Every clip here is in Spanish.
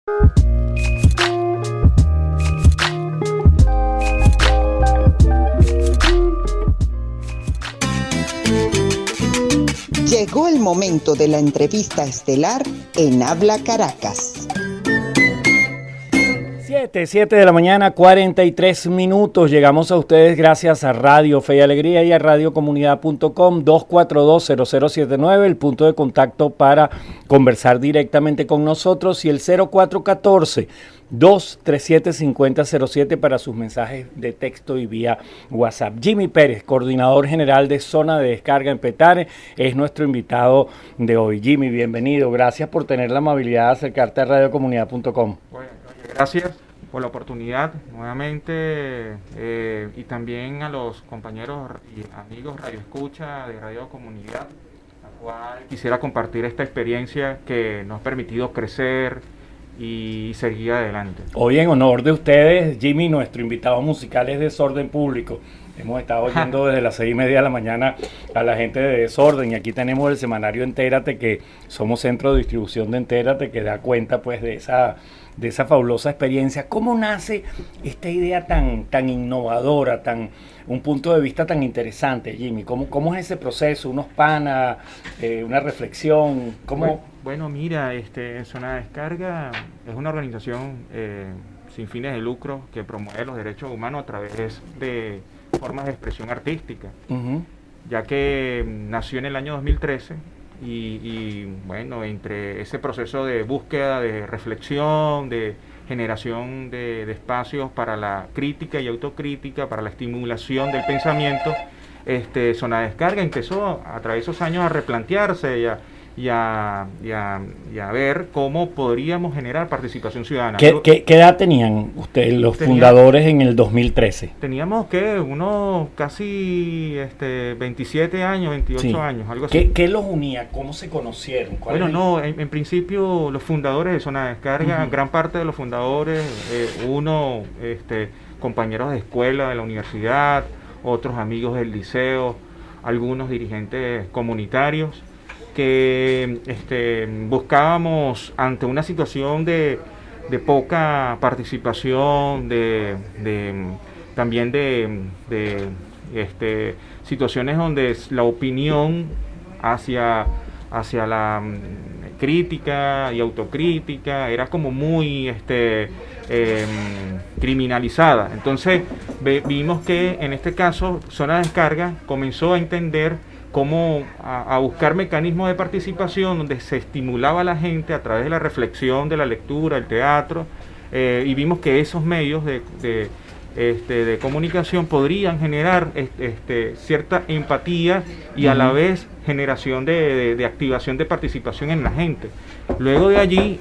Llegó el momento de la entrevista estelar en Habla Caracas. 7 de la mañana, 43 minutos. Llegamos a ustedes gracias a Radio Fe y Alegría y a radiocomunidad.com, 242-0079, el punto de contacto para conversar directamente con nosotros, y el 0414-237-5007 para sus mensajes de texto y vía WhatsApp. Jimmy Pérez, coordinador general de Zona de Descarga en Petare, es nuestro invitado de hoy. Jimmy, bienvenido. Gracias por tener la amabilidad de acercarte a radiocomunidad.com. Bueno, gracias por la oportunidad nuevamente, y también a los compañeros y amigos Radio Escucha de Radio Comunidad, la cual quisiera compartir esta experiencia que nos ha permitido crecer y seguir adelante. Hoy, en honor de ustedes, Jimmy, nuestro invitado musical es Desorden Público. Hemos estado oyendo desde las 6:30 de la mañana a la gente de Desorden, y aquí tenemos el semanario Entérate, que somos centro de distribución de Entérate, que da cuenta pues de esa fabulosa experiencia. ¿Cómo nace esta idea tan innovadora, un punto de vista tan interesante, Jimmy? ¿Cómo es ese proceso? ¿Unos panas, una reflexión? Bueno, mira, Zona de Descarga es una organización sin fines de lucro que promueve los derechos humanos a través de formas de expresión artística, ya que nació en el año 2013 y bueno, entre ese proceso de búsqueda, de reflexión, de generación de espacios para la crítica y autocrítica, para la estimulación del pensamiento, Zona de Descarga empezó a través de esos años a replantearse y a ver cómo podríamos generar participación ciudadana. ¿Qué edad tenían ustedes, los fundadores, en el 2013? Teníamos unos casi 27 años, 28 años, algo así. ¿Qué los unía? ¿Cómo se conocieron? En principio los fundadores de Zona de Descarga, gran parte de los fundadores, compañeros de escuela de la universidad, otros amigos del liceo, algunos dirigentes comunitarios, que buscábamos, ante una situación de poca participación, también de situaciones donde la opinión hacia la crítica y autocrítica era como muy criminalizada. Entonces vimos que en este caso Zona de Descarga comenzó a entender cómo a buscar mecanismos de participación donde se estimulaba a la gente a través de la reflexión, de la lectura, el teatro, y vimos que esos medios de comunicación podrían generar cierta empatía y a la vez generación de activación de participación en la gente. Luego de allí,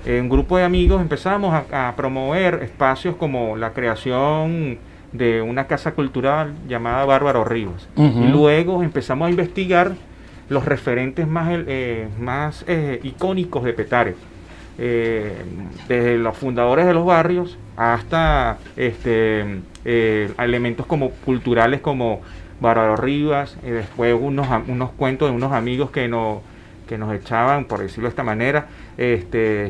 un grupo de amigos empezamos a promover espacios como la creación de una casa cultural llamada Bárbaro Rivas. Y luego empezamos a investigar los referentes más icónicos de Petare, desde los fundadores de los barrios hasta elementos como culturales como Bárbaro Rivas, y después unos cuentos de unos amigos que nos echaban, por decirlo de esta manera,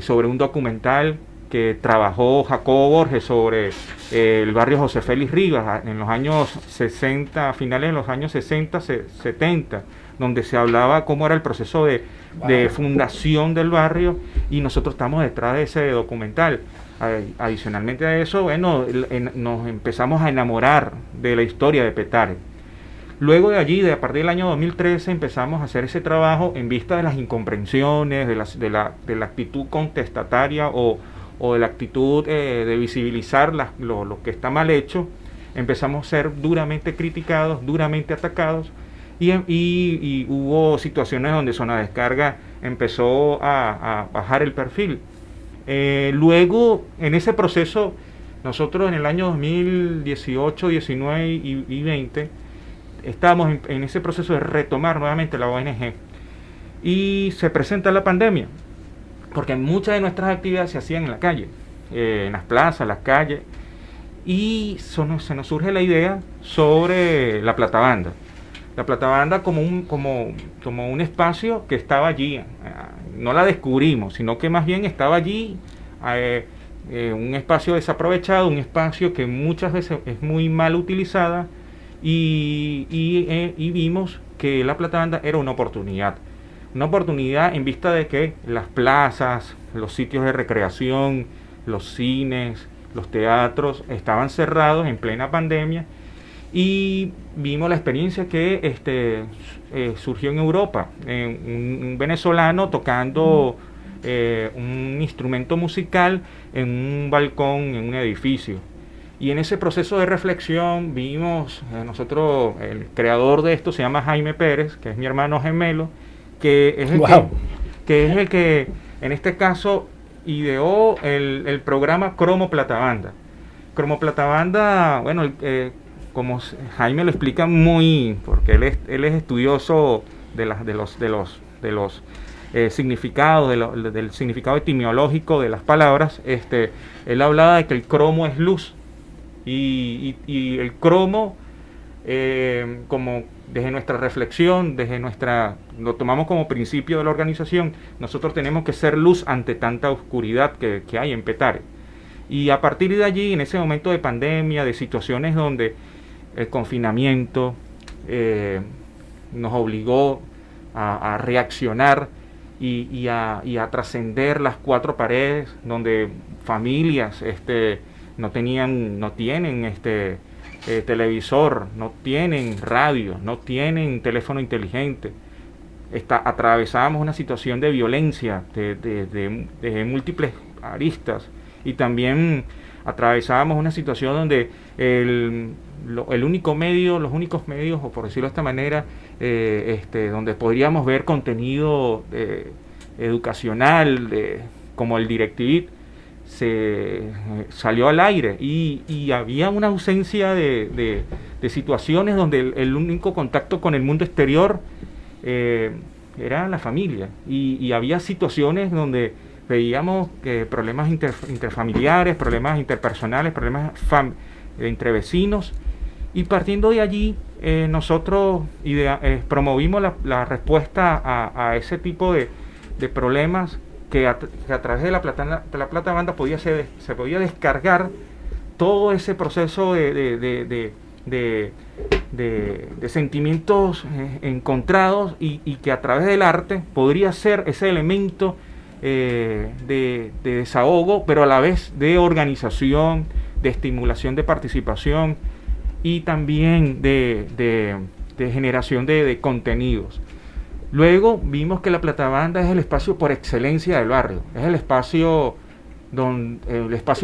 sobre un documental que trabajó Jacobo Borges sobre el barrio José Félix Rivas en los años 60, finales de los años 60, 70, donde se hablaba cómo era el proceso de fundación del barrio, y nosotros estamos detrás de ese documental. Adicionalmente a eso, nos empezamos a enamorar de la historia de Petare. Luego de allí, a partir del año 2013, empezamos a hacer ese trabajo en vista de las incomprensiones, de la actitud contestataria o de la actitud de visibilizar lo que está mal hecho. Empezamos a ser duramente criticados, duramente atacados, y hubo situaciones donde Zona de Descarga empezó a bajar el perfil. Luego, en ese proceso, nosotros en el año 2018, 19 y 20, estábamos en ese proceso de retomar nuevamente la ONG, y se presenta la pandemia, porque muchas de nuestras actividades se hacían en la calle, en las plazas, las calles, y se nos surge la idea sobre la platabanda. la Plata Banda como un espacio que estaba allí. No la descubrimos, sino que más bien estaba allí, un espacio desaprovechado, un espacio que muchas veces es muy mal utilizada, y vimos que la Plata Banda era una oportunidad en vista de que las plazas, los sitios de recreación, los cines, los teatros estaban cerrados en plena pandemia, y vimos la experiencia que surgió en Europa, un venezolano tocando un instrumento musical en un balcón, en un edificio. Y en ese proceso de reflexión vimos, nosotros, el creador de esto se llama Jaime Pérez, que es mi hermano gemelo, que es el que en este caso ideó el programa Cromo Plata Banda. Cromo Plata Banda, bueno, como Jaime lo explica porque él es estudioso de los significados, del significado etimológico de las palabras. Él hablaba de que el cromo es luz, y el cromo, como desde nuestra reflexión, lo tomamos como principio de la organización. Nosotros tenemos que ser luz ante tanta oscuridad que hay en Petare. Y a partir de allí, en ese momento de pandemia, de situaciones donde el confinamiento nos obligó a reaccionar y a trascender las cuatro paredes, donde familias no tienen televisor, no tienen radio, no tienen teléfono inteligente. Atravesábamos una situación de violencia de múltiples aristas, y también atravesábamos una situación donde los únicos medios, o por decirlo de esta manera, donde podríamos ver contenido educacional, como el DirecTV, se salió al aire, y había una ausencia de situaciones donde el único contacto con el mundo exterior era la familia, y había situaciones donde veíamos que problemas interfamiliares, problemas interpersonales, problemas entre vecinos, y partiendo de allí nosotros promovimos la respuesta a ese tipo de problemas, que a través de la Plata Banda se podía descargar todo ese proceso de sentimientos encontrados, y que a través del arte podría ser ese elemento de desahogo, pero a la vez de organización, de estimulación de participación, y también de generación de contenidos. Luego vimos que la Plata Banda es el espacio por excelencia del barrio, es el espacio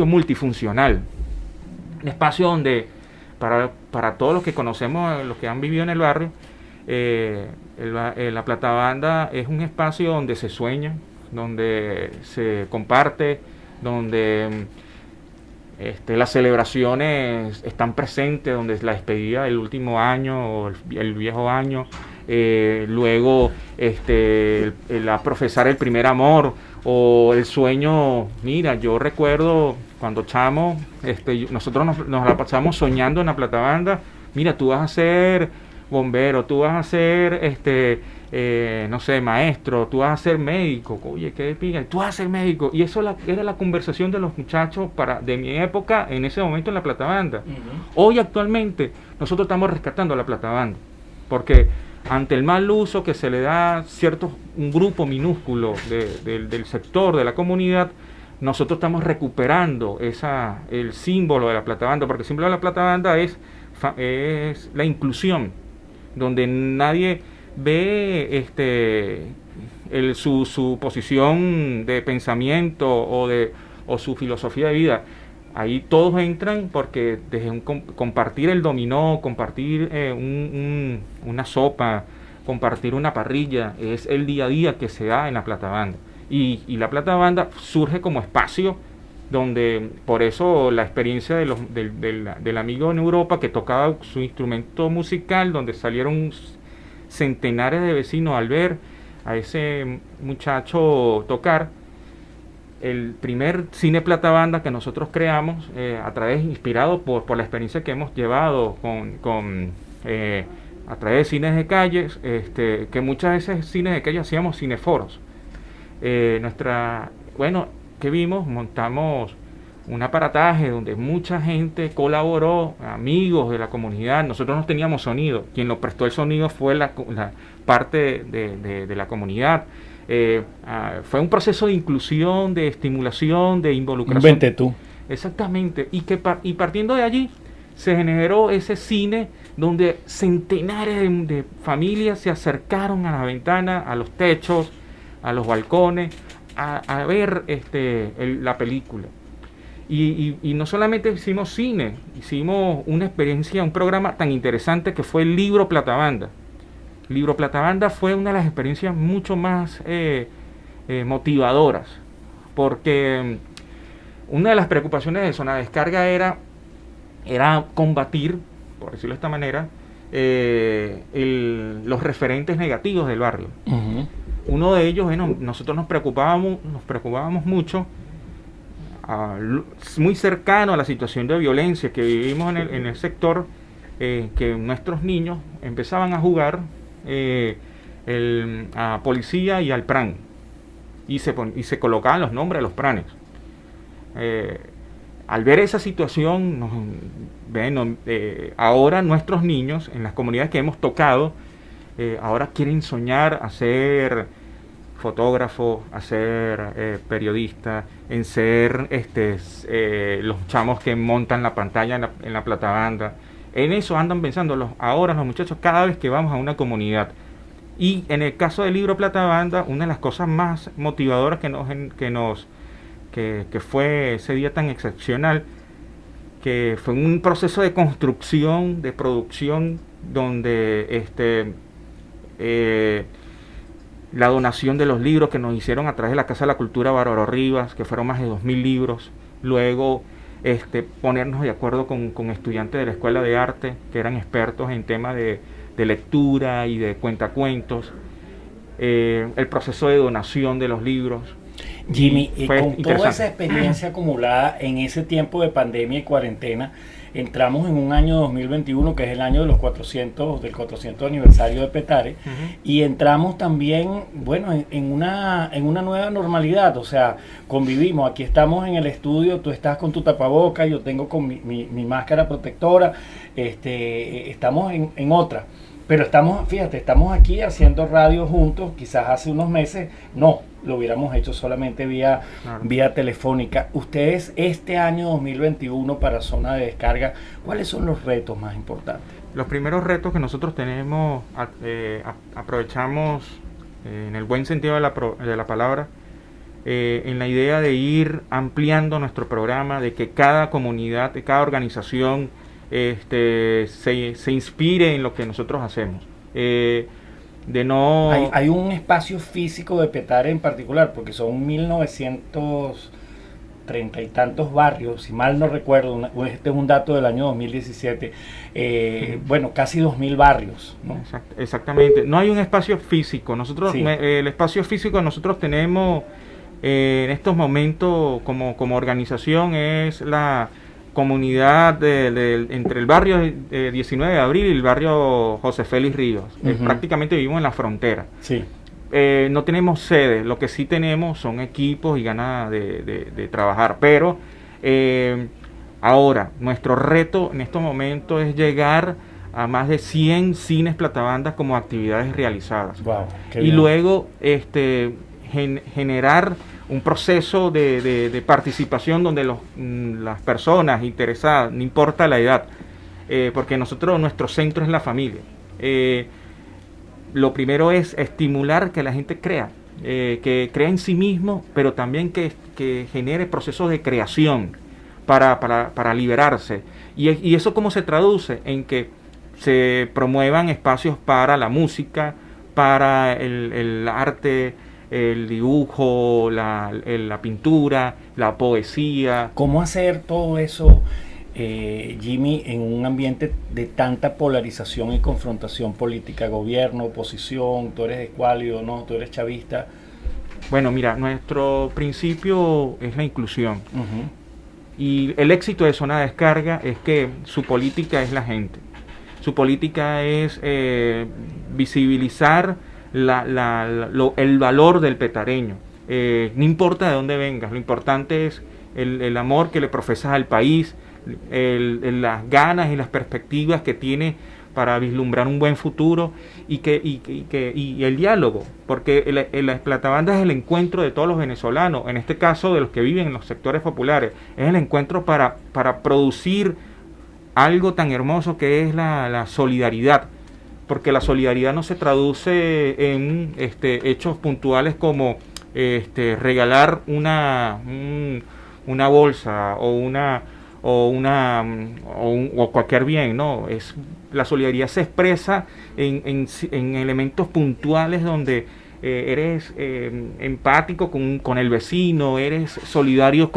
multifuncional, un espacio donde para todos los que conocemos, los que han vivido en el barrio, la Plata Banda es un espacio donde se sueña, donde se comparte, donde las celebraciones están presentes, donde es la despedida del último año o el viejo año, luego el profesar el primer amor, o el sueño. Mira, yo recuerdo cuando chamo, nosotros nos la pasamos soñando en la Plata Banda. Mira, tú vas a ser bombero, tú vas a ser no sé, maestro, tú vas a ser médico. Oye, qué pica, tú vas a ser médico. Y eso era la conversación de los muchachos de mi época, en ese momento, en la Plata Banda. Hoy, actualmente, nosotros estamos rescatando la Plata Banda, porque ante el mal uso que se le da a un grupo minúsculo del sector, de la comunidad, nosotros estamos recuperando el símbolo de la Plata Banda, porque el símbolo de la Plata Banda es la inclusión, donde nadie ve su posición de pensamiento o su filosofía de vida. Ahí todos entran porque desde compartir el dominó, compartir una sopa, compartir una parrilla, es el día a día que se da en la Plata Banda. Y la Plata Banda surge como espacio donde, por eso la experiencia del amigo en Europa que tocaba su instrumento musical, donde salieron centenares de vecinos al ver a ese muchacho tocar. El primer cine Plata Banda que nosotros creamos, inspirado por la experiencia que hemos llevado con a través de cines de calles, que muchas veces cines de calle hacíamos cineforos. ¿Qué vimos? Montamos un aparataje donde mucha gente colaboró, amigos de la comunidad. Nosotros no teníamos sonido, quien nos prestó el sonido fue la parte de la comunidad. Fue un proceso de inclusión, de estimulación, de involucración. Vente tú. Exactamente, y partiendo de allí se generó ese cine donde centenares de familias se acercaron a la ventana, a los techos, a los balcones, a ver la película. Y no solamente hicimos cine, hicimos una experiencia, un programa tan interesante que fue el Libro Platabanda. Libro Platabanda fue una de las experiencias mucho más motivadoras, porque una de las preocupaciones de Zona Descarga era combatir, por decirlo de esta manera, los referentes negativos del barrio. Uh-huh. Uno de ellos, nosotros nos preocupábamos mucho, muy cercano a la situación de violencia que vivimos en el sector, que nuestros niños empezaban a jugar a policía y al PRAN, y se colocaban los nombres de los PRANes. Al ver esa situación, ahora nuestros niños en las comunidades que hemos tocado, ahora quieren soñar a ser fotógrafos, a ser periodistas, en ser los chamos que montan la pantalla en la platabanda. En eso andan pensando ahora los muchachos cada vez que vamos a una comunidad. Y en el caso del Libro Platabanda, una de las cosas más motivadoras que fue ese día tan excepcional, que fue un proceso de construcción, de producción, donde la donación de los libros que nos hicieron a través de la Casa de la Cultura Bárbaro Rivas, que fueron más de 2.000 libros, luego ponernos de acuerdo con estudiantes de la Escuela de Arte, que eran expertos en temas de lectura y de cuentacuentos, el proceso de donación de los libros. Jimmy, y con toda esa experiencia acumulada en ese tiempo de pandemia y cuarentena, entramos en un año 2021 que es el año de los 400 aniversario de Petare. Uh-huh. Y entramos también, en una nueva normalidad, o sea, convivimos, aquí estamos en el estudio, tú estás con tu tapaboca, yo tengo con mi máscara protectora, estamos en otra. Pero estamos aquí haciendo radio juntos. Quizás hace unos meses no lo hubiéramos hecho solamente vía telefónica. Ustedes este año 2021 para Zona de Descarga, ¿cuáles son los retos más importantes? Los primeros retos que nosotros tenemos, aprovechamos en el buen sentido de la palabra, en la idea de ir ampliando nuestro programa, de que cada comunidad, de cada organización se inspire en lo que nosotros hacemos. Hay un espacio físico de Petare en particular, porque son 1930 y tantos barrios, si mal no recuerdo, este es un dato del año 2017, casi 2.000 barrios, ¿no? Exactamente, no hay un espacio físico. Nosotros, sí. El espacio físico nosotros tenemos en estos momentos como organización es la comunidad entre el barrio 19 de abril y el barrio José Félix Ríos. Uh-huh. Prácticamente vivimos en la frontera. Sí. No tenemos sede, lo que sí tenemos son equipos y ganas de trabajar, pero ahora nuestro reto en estos momentos es llegar a más de 100 cines platabandas como actividades realizadas. Wow, qué y bien. luego generar un proceso de participación donde las personas interesadas, no importa la edad, porque nuestro centro es la familia. Lo primero es estimular que la gente crea, que crea en sí mismo, pero también que genere procesos de creación para liberarse. Y eso cómo se traduce en que se promuevan espacios para la música, para el arte, el dibujo, la pintura, la poesía. ¿Cómo hacer todo eso, Jimmy, en un ambiente de tanta polarización y confrontación política, gobierno, oposición, tú eres escuálido, no, tú eres chavista? Bueno, mira, nuestro principio es la inclusión. Uh-huh. Y el éxito de Zona de Descarga es que su política es la gente. Su política es visibilizar el valor del petareño. No importa de dónde vengas, lo importante es el amor que le profesas al país, las ganas y las perspectivas que tiene para vislumbrar un buen futuro y el diálogo, porque la Platabanda es el encuentro de todos los venezolanos, en este caso de los que viven en los sectores populares, es el encuentro para producir algo tan hermoso que es la solidaridad, porque la solidaridad no se traduce en hechos puntuales como regalar una bolsa o cualquier bien, no, la solidaridad se expresa en elementos puntuales donde eres empático con el vecino, eres solidario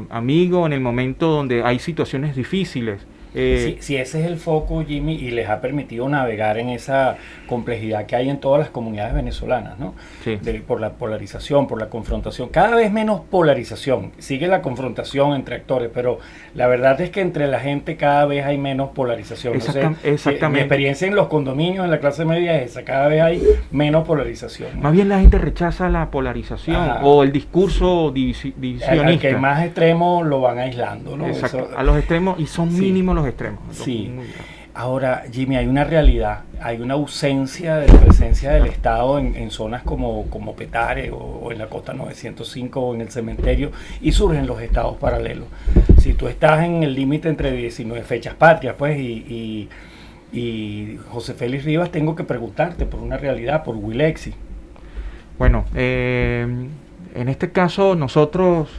amigo en el momento donde hay situaciones difíciles. Si ese es el foco, Jimmy, y les ha permitido navegar en esa complejidad que hay en todas las comunidades venezolanas, ¿no? Sí. Por la polarización, por la confrontación, cada vez menos polarización, sigue la confrontación entre actores, pero la verdad es que entre la gente cada vez hay menos polarización. Exactamente. Mi experiencia en los condominios, en la clase media es esa, cada vez hay menos polarización, ¿no? Más bien la gente rechaza la polarización. Ajá. O el discurso divisionista. Al que más extremo lo van aislando, ¿no? Exacto, a los extremos, y son mínimos los extremos. Sí. Ahora, Jimmy, hay una realidad, hay una ausencia de presencia del Estado en zonas como Petare o en la Costa 905 o en el cementerio, y surgen los estados paralelos. Si tú estás en el límite entre 19 fechas patrias, pues, y José Félix Rivas, tengo que preguntarte por una realidad, por Wilexi. Bueno, en este caso nosotros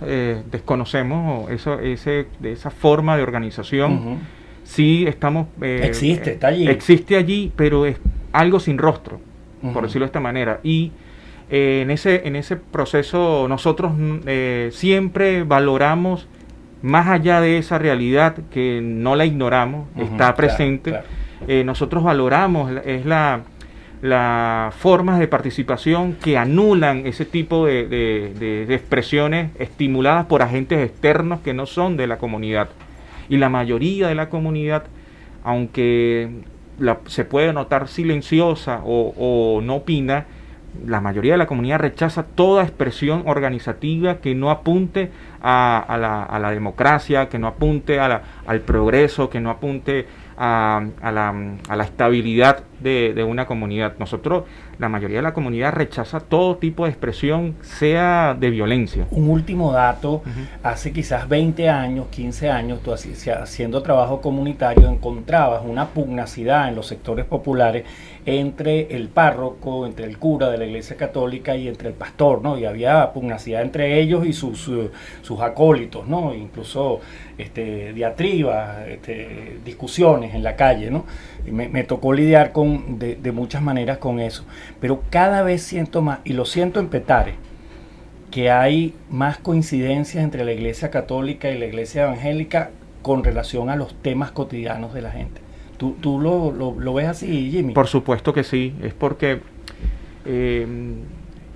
desconocemos esa forma de organización. Uh-huh. Sí estamos... está allí. Existe allí, pero es algo sin rostro, uh-huh, por decirlo de esta manera. Y en ese proceso nosotros siempre valoramos, más allá de esa realidad que no la ignoramos, uh-huh, está presente, claro. Nosotros valoramos las formas de participación que anulan ese tipo de expresiones estimuladas por agentes externos que no son de la comunidad. Y la mayoría de la comunidad, aunque se puede notar silenciosa o no opina, la mayoría de la comunidad rechaza toda expresión organizativa que no apunte a la democracia, que no apunte al progreso, que no apunte a la estabilidad de una comunidad. Nosotros, la mayoría de la comunidad rechaza todo tipo de expresión, sea de violencia. Un último dato, Uh-huh. Hace quizás 20 años, 15 años, tú haciendo trabajo comunitario encontrabas una pugnacidad en los sectores populares entre el párroco, entre el cura de la Iglesia Católica y entre el pastor, ¿no? Y había pugnacidad entre ellos y sus acólitos, ¿no? Incluso diatribas, discusiones en la calle, ¿no? Y me tocó lidiar de muchas maneras con eso, pero cada vez siento más, y lo siento en Petare, que hay más coincidencias entre la Iglesia Católica y la Iglesia Evangélica con relación a los temas cotidianos de la gente. ¿Tú lo ves así, Jimmy? Por supuesto que sí, es porque en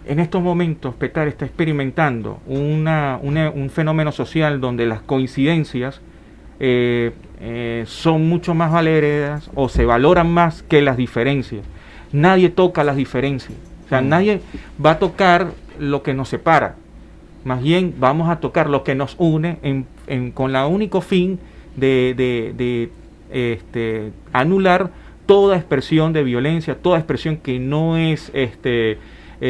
estos momentos Petare está experimentando un fenómeno social donde las coincidencias son mucho más valeras o se valoran más que las diferencias. Nadie toca las diferencias, o sea, nadie va a tocar lo que nos separa, más bien vamos a tocar lo que nos une con la único fin de anular toda expresión de violencia, toda expresión que no es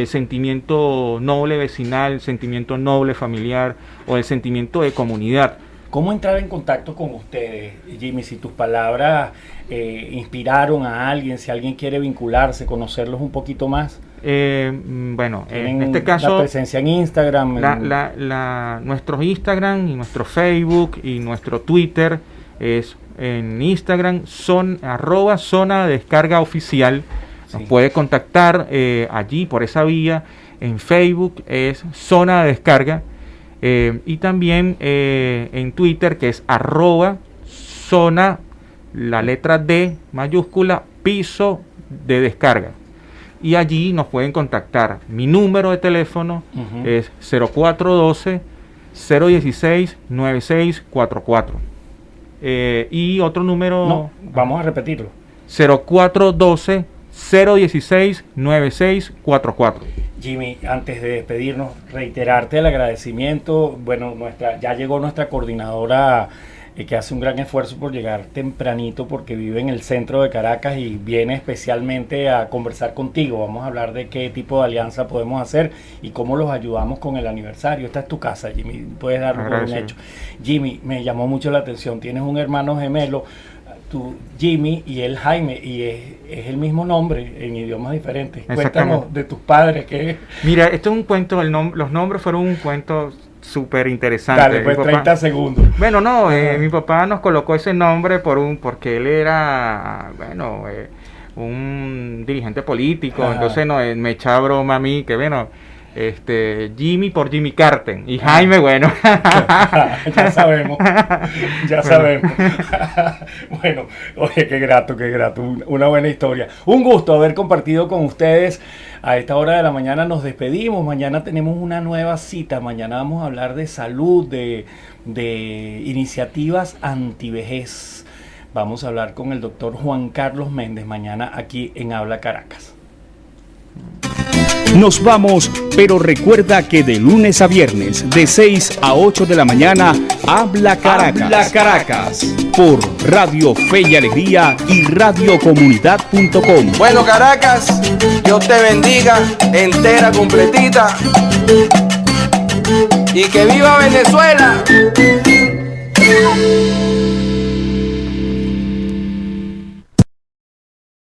sentimiento noble vecinal, sentimiento noble familiar o el sentimiento de comunidad. ¿Cómo entrar en contacto con ustedes, Jimmy? Si tus palabras inspiraron a alguien, si alguien quiere vincularse, conocerlos un poquito más. Bueno, en este caso... La presencia en Instagram. Nuestro Instagram y nuestro Facebook y nuestro Twitter es en Instagram @zona de descarga oficial. Nos puede contactar allí por esa vía. En Facebook es Zona de Descarga. Y también en Twitter, que es @zona, la letra D mayúscula, piso de descarga. Y allí nos pueden contactar. Mi número de teléfono es 0412-016-9644. Y otro número... No, vamos a repetirlo. 0412-016-9644. Jimmy, antes de despedirnos, reiterarte el agradecimiento. Bueno, ya llegó nuestra coordinadora que hace un gran esfuerzo por llegar tempranito porque vive en el centro de Caracas y viene especialmente a conversar contigo. Vamos a hablar de qué tipo de alianza podemos hacer y cómo los ayudamos con el aniversario. Esta es tu casa, Jimmy, puedes darlo por un hecho. Jimmy, me llamó mucho la atención, tienes un hermano gemelo, tú, Jimmy, y él Jaime, y es el mismo nombre en idiomas diferentes. Cuéntanos de tus padres. Mira, esto es un cuento, los nombres fueron un cuento súper interesante. Dale, pues 30 segundos. Bueno, no, mi papá nos colocó ese nombre porque él era, bueno, un dirigente político. Ajá. Entonces me echaba broma a mí que, bueno, Jimmy por Jimmy Carter y Jaime, bueno. Ya sabemos. Bueno, oye, qué grato, una buena historia. Un gusto haber compartido con ustedes. A esta hora de la mañana nos despedimos. Mañana tenemos una nueva cita. Mañana vamos a hablar de salud, de iniciativas antivejez. Vamos a hablar con el doctor Juan Carlos Méndez mañana aquí en Habla Caracas. Nos vamos, pero recuerda que de lunes a viernes, de 6 a 8 de la mañana, Habla Caracas. Habla Caracas. Por Radio Fe y Alegría y radiocomunidad.com. Bueno, Caracas, Dios te bendiga, entera, completita. Y que viva Venezuela.